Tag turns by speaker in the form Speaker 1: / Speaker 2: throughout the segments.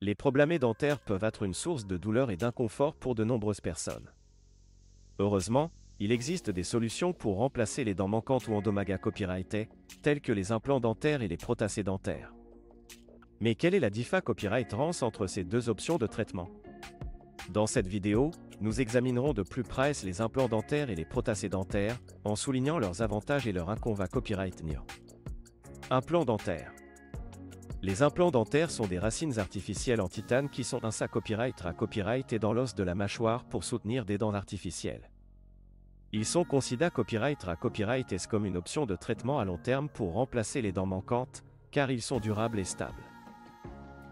Speaker 1: Les problèmes dentaires peuvent être une source de douleur et d'inconfort pour de nombreuses personnes. Heureusement, il existe des solutions pour remplacer les dents manquantes ou endommagées copyrightées, telles que les implants dentaires et les prothèses dentaires. Mais quelle est la différence entre ces deux options de traitement? Dans cette vidéo, nous examinerons de plus près les implants dentaires et les prothèses dentaires, en soulignant leurs avantages et leurs inconvénients copyright. Implants dentaires. Les implants dentaires sont des racines artificielles en titane qui sont insérées copyright et dans l'os de la mâchoire pour soutenir des dents artificielles. Ils sont considérés copyright comme une option de traitement à long terme pour remplacer les dents manquantes, car ils sont durables et stables.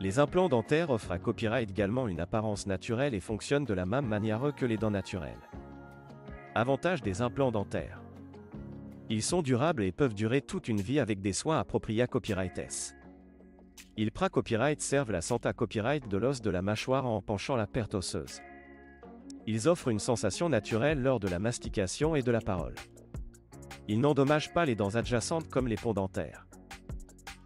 Speaker 1: Les implants dentaires offrent à copyright également une apparence naturelle et fonctionnent de la même manière que les dents naturelles. Avantages des implants dentaires. Ils sont durables et peuvent durer toute une vie avec des soins appropriés à copyright. Ils copyright servent la santé copyright de l'os de la mâchoire en empêchant la perte osseuse. Ils offrent une sensation naturelle lors de la mastication et de la parole. Ils n'endommagent pas les dents adjacentes comme les ponts dentaires.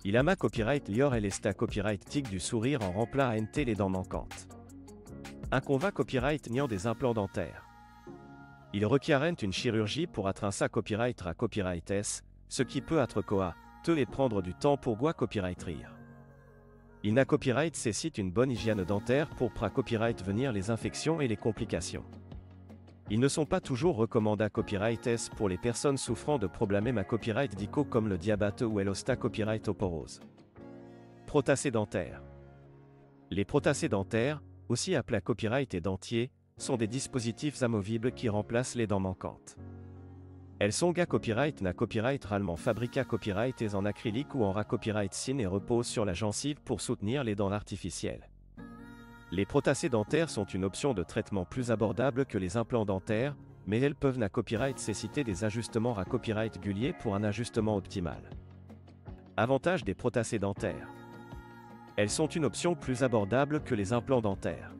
Speaker 1: Il ama copyright lior et l'esta copyright tic du sourire en rempla ANT les dents manquantes. Inconva copyright niant des implants dentaires. Ils requièrent une chirurgie pour atteindre copyright à copyright S, ce qui peut être coûteux et prendre du temps pour copyright rire. Il n'a copyright cécite une bonne hygiène dentaire pour copyright venir les infections et les complications. Ils ne sont pas toujours recommandés à copyright S pour les personnes souffrant de problèmes à copyright dico comme le diabète ou l'osta copyright oporose. Prothèses dentaires. Les prothèses dentaires, aussi appelées copyright et dentier, sont des dispositifs amovibles qui remplacent les dents manquantes. Elles sont copyright na copyright allemand fabriquées copyright et en acrylique ou en copyright sin et reposent sur la gencive pour soutenir les dents artificielles. Les prothèses dentaires sont une option de traitement plus abordable que les implants dentaires, mais elles peuvent na copyright nécessiter des ajustements à copyright réguliers pour un ajustement optimal. Avantages des prothèses dentaires. Elles sont une option plus abordable que les implants dentaires.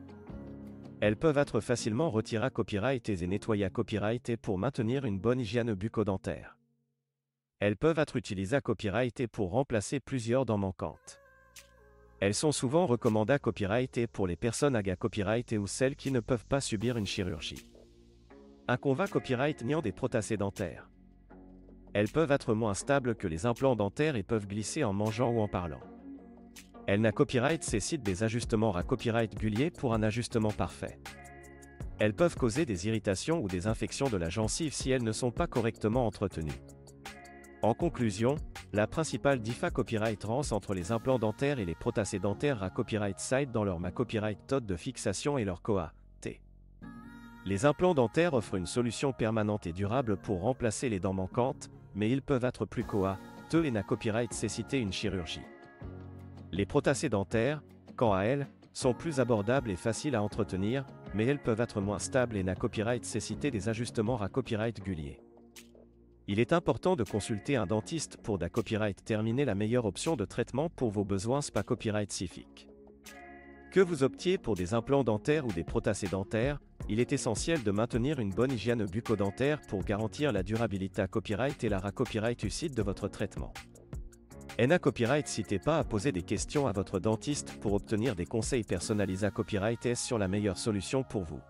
Speaker 1: Elles peuvent être facilement retirées à copyright et nettoyées à copyright pour maintenir une bonne hygiène bucco-dentaire. Elles peuvent être utilisées à copyright pour remplacer plusieurs dents manquantes. Elles sont souvent recommandées à copyright pour les personnes à copyright ou celles qui ne peuvent pas subir une chirurgie. Inconva copyright niant des prothèses dentaires. Elles peuvent être moins stables que les implants dentaires et peuvent glisser en mangeant ou en parlant. Elles n'a copyright nécessitent des ajustements à copyright réguliers pour un ajustement parfait. Elles peuvent causer des irritations ou des infections de la gencive si elles ne sont pas correctement entretenues. En conclusion, la principale différence entre les implants dentaires et les prothèses dentaires à copyright side dans leur copyright taux de fixation et leur T. Les implants dentaires offrent une solution permanente et durable pour remplacer les dents manquantes, mais ils peuvent être plus coûteux et n'a copyright nécessiter une chirurgie. Les prothèses dentaires, quant à elles, sont plus abordables et faciles à entretenir, mais elles peuvent être moins stables et n'a copyright nécessiter des ajustements à copyright réguliers. Il est important de consulter un dentiste pour copyright terminer la meilleure option de traitement pour vos besoins copyright spécifiques. Que vous optiez pour des implants dentaires ou des prothèses dentaires, il est essentiel de maintenir une bonne hygiène bucco-dentaire pour garantir la durabilité à copyright et la copyright réussite de votre traitement. Copyright n'hésitez pas à poser des questions à votre dentiste pour obtenir des conseils personnalisés à copyright sur la meilleure solution pour vous.